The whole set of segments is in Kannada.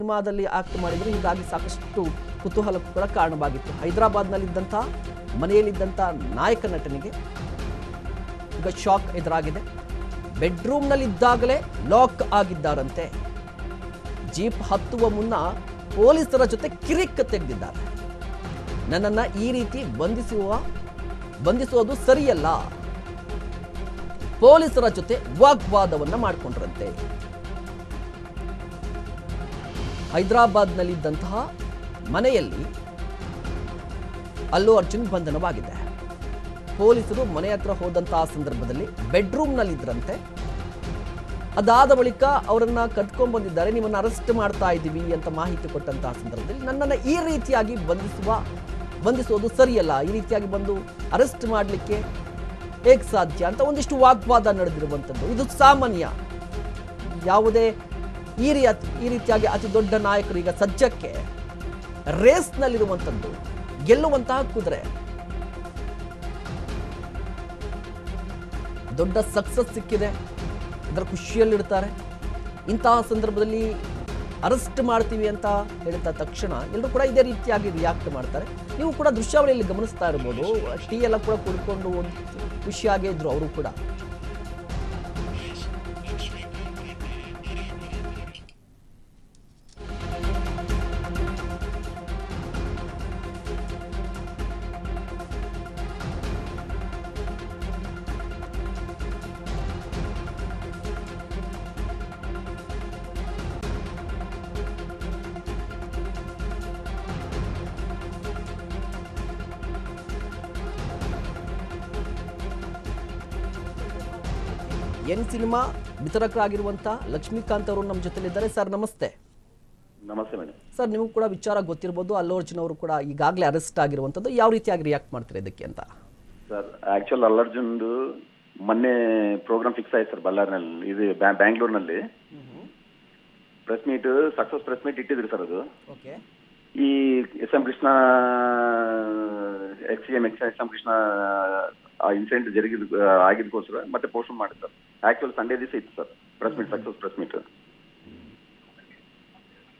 ಸಿನಿಮಾದಲ್ಲಿ ಆಕ್ಟ್ ಮಾಡಿದ್ರು. ಹೀಗಾಗಿ ಸಾಕಷ್ಟು ಕುತೂಹಲಕ್ಕೂ ಕೂಡ ಕಾರಣವಾಗಿತ್ತು. ಹೈದರಾಬಾದ್ನಲ್ಲಿದ್ದಂಥ ಮನೆಯಲ್ಲಿದ್ದಂಥ ನಾಯಕ ನಟನಿಗೆ ಈಗ ಶಾಕ್ ಎದುರಾಗಿದೆ. ಬೆಡ್ರೂಮ್ನಲ್ಲಿದ್ದಾಗಲೇ ಲಾಕ್ ಆಗಿದ್ದಾರಂತೆ. ಜೀಪ್ ಹತ್ತುವ ಮುನ್ನ ಪೊಲೀಸರ ಜೊತೆ ಕಿರಿಕ್ ತೆಗೆದಿದ್ದಾರೆ. ನನ್ನನ್ನು ಈ ರೀತಿ ಬಂಧಿಸುವುದು ಸರಿಯಲ್ಲ, ಪೊಲೀಸರ ಜೊತೆ ವಾಗ್ವಾದವನ್ನ ಮಾಡಿಕೊಂಡ್ರಂತೆ. ಹೈದರಾಬಾದ್ನಲ್ಲಿದ್ದಂತಹ ಮನೆಯಲ್ಲಿ ಅಲ್ಲು ಅರ್ಜುನ್ ಬಂಧನವಾಗಿದೆ. ಪೊಲೀಸರು ಮನೆ ಹತ್ರ ಹೋದಂತಹ ಸಂದರ್ಭದಲ್ಲಿ ಬೆಡ್ರೂಮ್ನಲ್ಲಿದ್ದರಂತೆ. ಅದಾದ ಬಳಿಕ ಅವರನ್ನ ಕದ್ಕೊಂಡ್ ಬಂದಿದ್ದಾರೆ, ನಿಮ್ಮನ್ನು ಅರೆಸ್ಟ್ ಮಾಡ್ತಾ ಇದ್ದೀವಿ ಅಂತ ಮಾಹಿತಿ ಕೊಟ್ಟಂತಹ ಸಂದರ್ಭದಲ್ಲಿ ನನ್ನನ್ನು ಈ ರೀತಿಯಾಗಿ ಬಂಧಿಸುವುದು ಸರಿಯಲ್ಲ, ಈ ರೀತಿಯಾಗಿ ಬಂದು ಅರೆಸ್ಟ್ ಮಾಡಲಿಕ್ಕೆ ಹೇಗೆ ಸಾಧ್ಯ ಅಂತ ಒಂದಿಷ್ಟು ವಾಗ್ವಾದ ನಡೆದಿರುವಂಥದ್ದು. ಇದು ಸಾಮಾನ್ಯ. ಯಾವುದೇ ಈ ರೀತಿಯಾಗಿ ಅತಿ ದೊಡ್ಡ ನಾಯಕರು ಈಗ ಸದ್ಯಕ್ಕೆ ರೇಸ್ನಲ್ಲಿರುವಂಥದ್ದು, ಗೆಲ್ಲುವಂತಹ ಕುದುರೆ, ದೊಡ್ಡ ಸಕ್ಸಸ್ ಸಿಕ್ಕಿದೆ, ಇದರ ಖುಷಿಯಲ್ಲಿರ್ತಾರೆ. ಇಂತಹ ಸಂದರ್ಭದಲ್ಲಿ ಅರೆಸ್ಟ್ ಮಾಡ್ತೀವಿ ಅಂತ ಹೇಳಿದ ತಕ್ಷಣ ಎಲ್ಲರೂ ಕೂಡ ಇದೇ ರೀತಿಯಾಗಿ ರಿಯಾಕ್ಟ್ ಮಾಡ್ತಾರೆ. ನೀವು ಕೂಡ ದೃಶ್ಯಾವಳಿಯಲ್ಲಿ ಗಮನಿಸ್ತಾ ಇರ್ಬೋದು, ಟೀ ಎಲ್ಲ ಕೂಡ ಕುಡ್ಕೊಂಡು ಒಂದು ಖುಷಿಯಾಗೇ ಇದ್ರು ಅವರು ಕೂಡ. ಎನ್ ಸಿನಿಮಾ ವಿತರಕರಾಗಿರುವಂಥ ಲಕ್ಷ್ಮೀಕಾಂತ್ ಅವರು ನಮ್ಮ ಜೊತೆಲಿದ್ದಾರೆ. ಸರ್ ನಮಸ್ತೆ. ನಮಸ್ತೆ ಮೇಡಮ್. ಸರ್ ನಿಮಗೂ ಕೂಡ ವಿಚಾರ ಗೊತ್ತಿರ್ಬೋದು, ಅಲ್ಲು ಅರ್ಜುನ್ ಅವರು ಕೂಡ ಈಗಾಗಲೇ ಅರೆಸ್ಟ್ ಆಗಿರುವಂಥದ್ದು. ಯಾವ ರೀತಿಯಾಗಿ ರಿಯಾಕ್ಟ್ ಮಾಡ್ತಾರೆ ಇದಕ್ಕೆ ಅಂತ? ಸರ್ ಆಕ್ಚುಲ್ ಅಲ್ಲು ಅರ್ಜುನ್ದು ಮೊನ್ನೆ ಪ್ರೋಗ್ರಾಮ್ ಫಿಕ್ಸ್ ಆಯ್ತು ಸರ್ ಬಳ್ಳಾರಿನಲ್ಲಿ, ಇದು ಬ್ಯಾಂಗ್ಳೂರ್ನಲ್ಲಿ press meet, success press meet ಇಟ್ಟಿದ್ರು ಸರ್. ಅದು ಓಕೆ. ಈ S M Krishna S M Krishna ಆ ಇನ್ಸಿಡೆಂಟ್ ಆಗಿದ್ದಕ್ಕೋಸ್ಕರ ಮತ್ತೆ ಪೋಸ್ಟ್ ಮಾಡಿದ್ರು ಸರ್. ಆಕ್ಚುಲ್ ಸಂಡೇ ದಿವಸ ಇತ್ತು sir press meet, success press meet.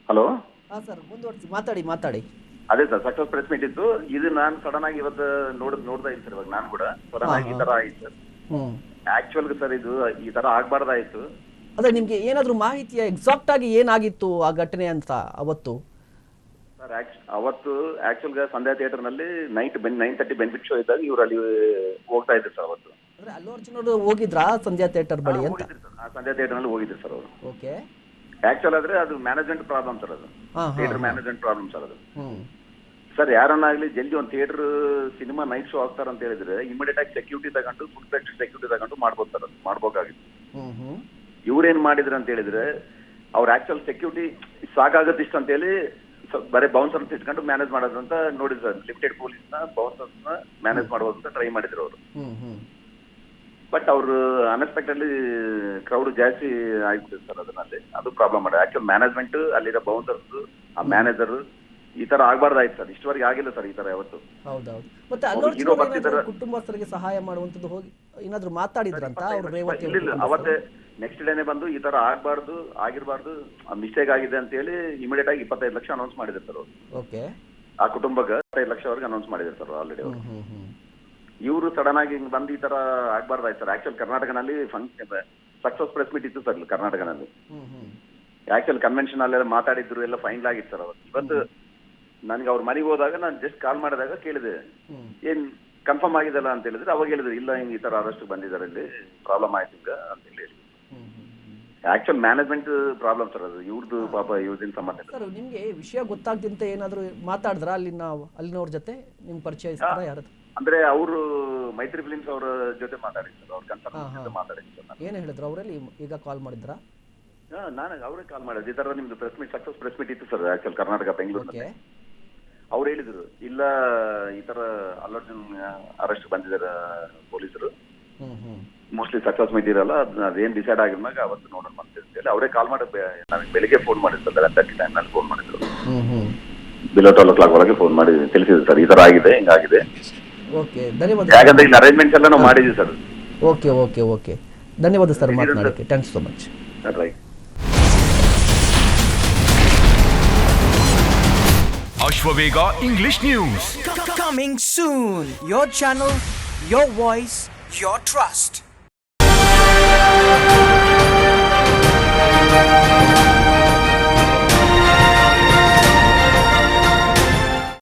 Hello sir ಮುಂದುವರಿಸಿ, ಮಾತಾಡಿ. ಅದೇ ಸರ್ ಸಕ್ಸಸ್ ಪ್ರೆಸ್ ಮೀಟ್ ಇತ್ತು. ಇದು ನಾನು ಸಡನ್ ಆಗಿ ಇವತ್ತು ನೋಡ್ತಾ ಇದ್ದೀನಿ ಸರ್. ಇವಾಗ ನಾನು ಕೂಡ ಸಡನ್ ಆಗಿ ಈ ತರ ಆಯ್ತು ಸರ್. ಆಕ್ಚುಲ್ ಸರ್ ಇದು ಈ ತರ ಆಗ್ಬಾರ್ದಾಯ್ತು. ಅದೇ ನಿಮ್ಗೆ ಏನಾದ್ರು ಮಾಹಿತಿ ಎಕ್ಸಾಕ್ಟ್ ಆಗಿ ಏನಾಗಿತ್ತು ಆ ಘಟನೆ ಅಂತ ಅವತ್ತು? ಸರ್ ಅವತ್ತು ಆಕ್ಚುಲ್ ಸಂಧ್ಯಾ ಥಿಯೇಟರ್ ನಲ್ಲಿ 9:30 ಬೆನಿಫಿಟ್ ಶೋ ಇದ್ದಾಗ ಇವ್ರು ಅಲ್ಲಿ ಹೋಗ್ತಾ ಇದ್ರು ಸರ್. ಅವತ್ತು ಅಲ್ಲು ಅರ್ಜುನ್ ಅವರು ಹೋಗಿದ್ರಾ ಸಂಧ್ಯಾ ಥಿಯೇಟರ್ ಬಳಿ ಅಂತ? ಸಂಧ್ಯಾ ಥಿಯೇಟರ್ ನಲ್ಲಿ ಹೋಗಿದ್ರು ಸರ್ ಅವರು. ಓಕೆ. ಆಕ್ಚುಲ್ ಆದ್ರೆ ಅದು ಮ್ಯಾನೇಜ್ಮೆಂಟ್ ಪ್ರಾಬ್ಲಮ್ ಸರ್. ಅದು ಥಿಯೇಟರ್ ಮ್ಯಾನೇಜ್ಮೆಂಟ್ ಪ್ರಾಬ್ಲಮ್ ಸರ್. ಅದು ಸರ್ ಯಾರನ್ನಾಗ್ಲಿ ಜಲ್ದಿ ಒಂದು ಥಿಯೇಟರ್ ಸಿನಿಮಾ ನೈಟ್ ಶೋ ಆಗ್ತಾರ ಅಂತ ಹೇಳಿದ್ರೆ ಇಮಿಡಿಯೇಟ್ ಆಗಿ ಸೆಕ್ಯೂರಿಟಿ ತಗೊಂಡು ಫುಲ್ ಫ್ಲೆಕ್ಸ್ಡ್ ಸೆಕ್ಯೂರಿಟಿ ತಗೊಂಡು ಮಾಡ್ಬೋದು ಸರ್. ಅದು ಮಾಡ್ಬೇಕಾಗಿತ್ತು. ಇವ್ರೇನ್ ಮಾಡಿದ್ರು ಅಂತ ಹೇಳಿದ್ರೆ ಅವ್ರ ಆಕ್ಚುಲ್ ಸೆಕ್ಯೂರಿಟಿ ಸಾಕಾಗತ್ತೆ ಇಷ್ಟ ಅಂತ ಹೇಳಿ ಬರೀ ಬೌನ್ಸರ್ಸ್ ಇಟ್ಕೊಂಡು ಮ್ಯಾನೇಜ್ ಮಾಡೋದು ಅಂತ ನೋಡಿದ್ರು ಸರ್. ಲಿಮಿಟೆಡ್ ಪೊಲೀಸ್ ನ ಬೌನ್ಸರ್ಸ್ ನ ಮ್ಯಾನೇಜ್ ಮಾಡೋದು ಅಂತ ಟ್ರೈ ಮಾಡಿದ್ರು ಅವರು. ಬಟ್ ಅವರು ಅನ್ಎಕ್ಸ್ಪೆಕ್ಟೆಡ್ಲಿ ಕ್ರೌಡ್ ಜಾಸ್ತಿ ಆಗ್ಬಿಟ್ಟಿದೆ ಸರ್. ಅದರಲ್ಲಿ ಅದು ಪ್ರಾಬ್ಲಮ್ ಮಾಡಿ ಆಕ್ಚುಲ್ ಮ್ಯಾನೇಜ್ಮೆಂಟ್ ಅಲ್ಲಿರೋ ಬೌನ್ಸರ್ಸ್ ಆ ಮ್ಯಾನೇಜರ್ ಈ ತರ ಆಗ್ಬಾರ್ದಾಯ್ತು ಸರ್. ಇಷ್ಟವರೆಗೆ ಆಗಿಲ್ಲ ಸರ್ ಈ ತರ ಯಾವತ್ತು. ಹೌದೌದು. ಮತ್ತೆ ಅಲ್ಲು ಅರ್ಜುನ್ ಕುಟುಂಬಸ್ಥರಿಗೆ ಸಹಾಯ ಮಾಡುವಂತದ್ದು ಹೋಗಿ ಏನಾದ್ರು ಮಾತಾಡಿದ್ರಂತ ಅವರು? ರೇವತಿ ಅವತ್ತೇ ನೆಕ್ಸ್ಟ್ ಡೇನೆ ಬಂದು ಈ ತರ ಆಗಿರ್ಬಾರ್ದು ಮಿಸ್ಟೇಕ್ ಆಗಿದೆ ಅಂತ ಹೇಳಿ ಇಮಿಡಿಯೇಟ್ ಆಗಿ 25 ಲಕ್ಷ ಅನೌನ್ಸ್ ಮಾಡಿದ್ರು ಸರ್ ಅವರು. ಓಕೆ. ಆ ಕುಟುಂಬಕ್ಕೆ 25 ಲಕ್ಷವರೆಗೆ ಅನೌನ್ಸ್ ಮಾಡಿದ್ರು ಸರ್ ಆಲ್ರೆಡಿ ಅವರು. ಇವರು ಸಡನ್ ಆಗಿ ಹಿಂಗ್ ಬಂದು ಈ ತರ ಆಗ್ಬಾರ್ದಾಯ್ತು ಸರ್. ಆಕ್ಚುಲ್ ಕರ್ನಾಟಕನಲ್ಲಿ ಸಕ್ಸಸ್ ಪ್ರೆಸ್ ಮೀಟ್ ಇತ್ತು ಸರ್ ಕರ್ನಾಟಕನಲ್ಲಿ. ಆಕ್ಚುಲ್ ಕನ್ವೆನ್ಷನ್ ಅಲ್ಲೆಲ್ಲ ಮಾತಾಡಿದ್ರು, ಎಲ್ಲ ಫೈನಲ್ ಆಗಿತ್ತು ಸರ್ ಅವತ್ತು. ಇವತ್ತು ನನ್ಗೆ ಅವ್ರ ಮನೆಗೆ ಹೋದಾಗ ನಾನು ಜಸ್ಟ್ ಕಾಲ್ ಮಾಡಿದಾಗ ಕೇಳಿದೆ ಏನ್ ಕನ್ಫರ್ಮ್ ಆಗಿದಲ್ಲ ಅಂತ ಹೇಳಿದ್ರೆ ಅವಾಗ ಹೇಳಿದ್ರು ಇಲ್ಲ ಹಿಂಗ್ ಈ ತರ ಅರೆಸ್ಟ್ ಬಂದಿದ್ದಾರೆ, ಇಲ್ಲಿ ಪ್ರಾಬ್ಲಮ್ ಆಯ್ತು ಈಗ ಅಂತ ಹೇಳಿ. Actual management problem sir. ಅದು ಇವ್ರದ್ದು ಪಾಪ ಇವ್ರದಿನ ಸಂಬಂಧ ಸರ್. ನಿಮ್ಗೆ ವಿಷಯ ಗೊತ್ತಾಗ್ದಂತ ಏನಾದ್ರು ಮಾತಾಡಿದ್ರ ಅಲ್ಲಿನವ್ರ ಜೊತೆ? ನಿಮ್ ಪರಿಚಯ ಯಾರು ಅಂದ್ರೆ ಅವರು ಮೈತ್ರಿ ಫಿಲಿಮ್ಸ್ ಅವರ ಜೊತೆ ಮಾತಾಡಿದ್ರು, ಅವ್ರ ಕನ್ಸರ್ನ್ ಜೊತೆ ಮಾತಾಡಿದ್ರು. ಏನ್ ಹೇಳಿದ್ರು ಅವರಲ್ಲಿ? ಈಗ ಕಾಲ್ ಮಾಡಿದ್ರಾ? ನಾನು ಅವ್ರಿಗೆ ಕಾಲ್ ಮಾಡಿದ್ದೆ. ಈ ತರ ನಿಮ್ದು press meet success press meet ಇತ್ತು ಸರ್ ಆಕ್ಚುಲ್ ಕರ್ನಾಟಕ ಬೆಂಗಳೂರಲ್ಲಿ. ಅವ್ರು ಹೇಳಿದ್ರು ಇಲ್ಲ ಈ ತರ ಅಲ್ಲು ಅರ್ಜುನ್ ಅರೆಸ್ಟ್ ಬಂದಿದ್ದಾರೆ ಪೊಲೀಸರು, ಮೋಸ್ಟ್ಲಿ ಸಕ್ಸಸ್ ಮೀಟ್ ಇರಲ್ಲ, ಅದೇನ್ ಡಿಸೈಡ್ ಆಗಿದ್ಮಾಗ ಅವತ್ತು ನೋಡೋಣ ಅಂತ ಹೇಳಿ ಅವರೇ ಕಾಲ್ ಮಾಡಿ ನನಗೆ ಬೆಳಿಗ್ಗೆ ಫೋನ್ ಮಾಡಿದ್ರು. 11:30 ಟೈಮ್ನಲ್ಲಿ ಫೋನ್ ಮಾಡಿದ್ರು. ಬಿಲೋ 12 o'clock ಒಳಗೆ ಫೋನ್ ಮಾಡಿ ತಿಳಿಸಿದ್ರು ಸರ್ ಈ ತರ ಆಗಿದೆ, ಹಿಂಗಾಗಿದೆ. ಓಕೆ, ಧನ್ಯವಾದ. ಯಾಕಂದ್ರೆ ಇಲ್ಲಿ ಅರೇಂಜ್ಮೆಂಟ್ಸ್ ಎಲ್ಲ ನಾವು ಮಾಡಿದ್ವಿ ಸರ್. ಓಕೆ, ಧನ್ಯವಾದ ಸರ್ ಮಾತನಾಡೋಕ್ಕೆ. Thanks so much. Right. Ashwavega English News. Coming soon. Your channel, your voice, your trust.